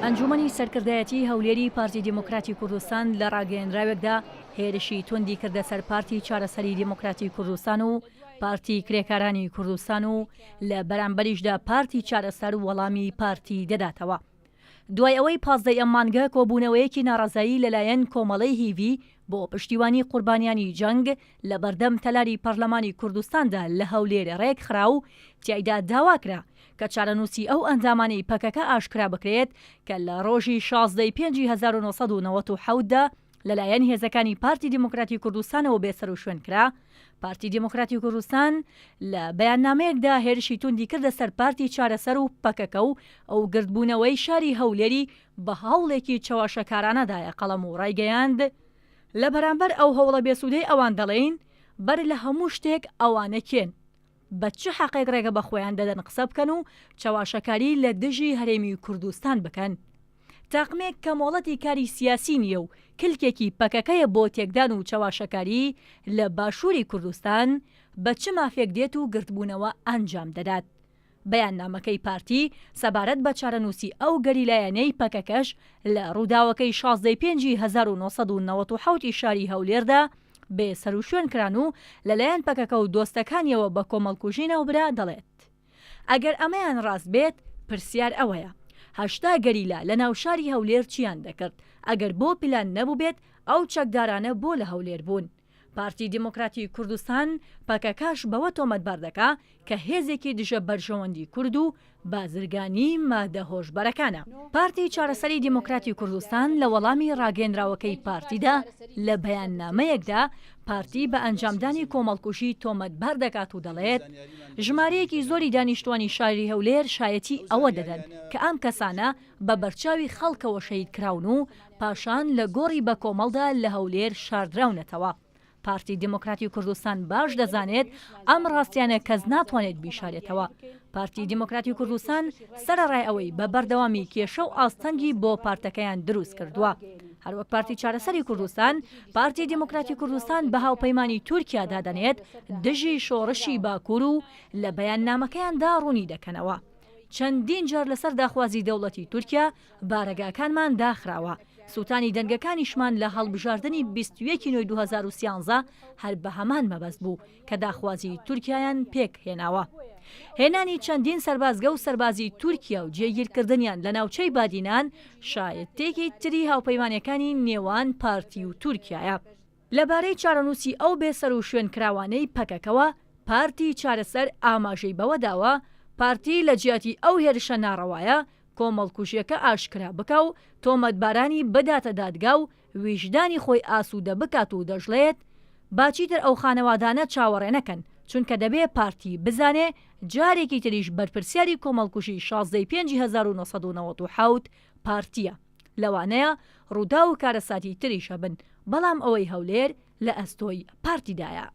ئەنجومەنی سەرکردایەتی هەولێری پارتی دیموکراتی کوردستان لە ڕاگەیەنراوێکدا هێرشی توندی کردە سەر پارتی چارەسەری دیموکراتی کوردستان و پارتی کرێکارانی کوردستان و لە بەرامبەریشدا پارتی چارەسەر وەڵامی پارتی دەداتەوە. دوای ئەوەی 15 مانگە کۆبوونەوەیەکی ناڕەزایی لەلایەن کۆمەڵەی هیڤی بۆ پشتیوانی قوربانیانی جەنگ لە بەردەم تەلاری پەرلەمانی کوردستاندا لە هەولێر ڕێک خرا و تیایدا داواکرا کە چارەنووسی ئەو ئەندامانەی پەکەکە ئاشکرا بکرێت کە لە ڕۆژی 16/5/1970دا لەلایەن هێزەکانی پارتی دیموکراتی کوردستانەوە بێسەر و شوێن کرا. پارتی دیموکراتی کوردستان لە بەیاننامەیەکدا هێرشی توندی کردە سەر پارتی چارەسەر و پەکەکە و ئەو گردبوونەوەی شاری هەولێری بە هەوڵێکی چەواشەکارانەدایە قەڵەم و ڕایگەیاند لە بەرامبەر ئەو هەوڵە بێسوودەی ئەوان دەڵێن بەر لە هەموو شتێک ئەوانە کێن بە چ حەقێک ڕێگە بە خۆیان دەدەن قسە بکەن و چەواشەکاری لە دژی هەرێمی کوردستان بکەن. تاقمێک کە مۆڵەتی کاری سیاسی نییە و کلکێکی پەکەکەیە بۆ تێکدان و چەواشەکاری لە باشووری کوردستان بە چ مافێک دێت و گرتبوونەوە ئەنجام دەدات. بەیاننامەکەی پارتی سەبارەت بە چارەنووسی ئەو گەریلایەنەی پەکەکەش لە ڕووداوەکەی 16/5/1970 شاری هەولێردا بێ سەر و شوێن کران و لەلایەن پەکەکە و دۆستەکانیەوە بە کۆمەڵکوژینەوەبرا دەڵێت ئەگەر ئەمەیان ڕاست بێت پرسیار ئەوەیە 80 گەریلا لە ناوشاری هەولێر چیان دەکرد ئەگەر بۆ پلان نەبوو بێت ئەو چەکدارانە بۆ لە هەولێر بوون. پارتی دیموکراتی کوردستان پەکەکەش بەوە تۆمەتبار دەکا کە هێزێکی دژە بەرژەوەندی کورد و بازرگانی مادە هۆشبەرەکانە. پارتی چارەسەری دیموکراتی کوردستان لە وەڵامی ڕاگەیەنراوەکەی پارتیدا لە بەیاننامەیەکدا پارتی بە ئەنجامدانی کۆمەڵکوژی تۆمەتبار دەکات و دەڵێت ژمارەیەکی زۆری دانیشتوانی شاری هەولێر شایەتی ئەوە دەدەن کە ئەم کەسانە بە بەرچاوی خەڵکەوە شەید کراون و پاشان لە گۆڕی بە کۆمەڵدا لە هەولێر شاردراونەتەوە. پارتی دیموکراتی کوردستان باش دەزانێت ئەم ڕاستیانە کەس ناتوانێت بیشارێتەوە. پارتی دیموکراتی کوردستان سەرەڕای ئەوەی بە بەردەوامی کێشە و ئاستەنگی بۆ پارتەکەیان دروست کردووە. هەروەک پارتی چارەسەری کوردستان پارتی دیموکراتی کوردستان بە هاوپەیمانی تورکیا دادەنێت دژی شۆڕشی باکوور و لە بەیاننامەکەیاندا ڕوونی دەکەنەوە. چەندین جار لەسەر داخوازی دەوڵەتی تورکیا بارەگاکانمان داخراوە. سووتانی دەنگەکانیشمان لە هەڵبژاردننی 21 نوێی 2013 هەر بە هەمان مەبەست بوو کە داخوازی تورکیایان پێک هێناوە. هێنانی چەندین سەربازگە و سەربازی تورکیا و جێگیرکردنیان لە ناوچەی بادینان شایەتێکی تری هاوپەیمانەکانی نێوان پارتی و تورکیایە. لەبارەی چارەنووسی ئەو بێسەر و شوێن کراوانەی پەکەکەوە پارتی چارەسەر ئاماژەی بەوە داوە پارتی لە جیاتی ئەو هێرشە ناڕەوایە کۆمەڵکوژیەکە ئاشکرا بکە و تۆمەتبارانی بداتە دادگا و ویژدانی خۆی ئاسوودە بکات و دەژڵێت باچیتر ئەو خانەوادانە چاوەڕێ نەکەن چونکە دەبێ پارتی بزانێ جارێکی تریش بەرپرسیاری کۆمەڵکوژی 16/5/1970 پارتیە. لەوانەیە ڕوودا و کارەساتی تریشە بن بەڵام ئەوەی هەولێر لە ئەستۆی پارتیدایە.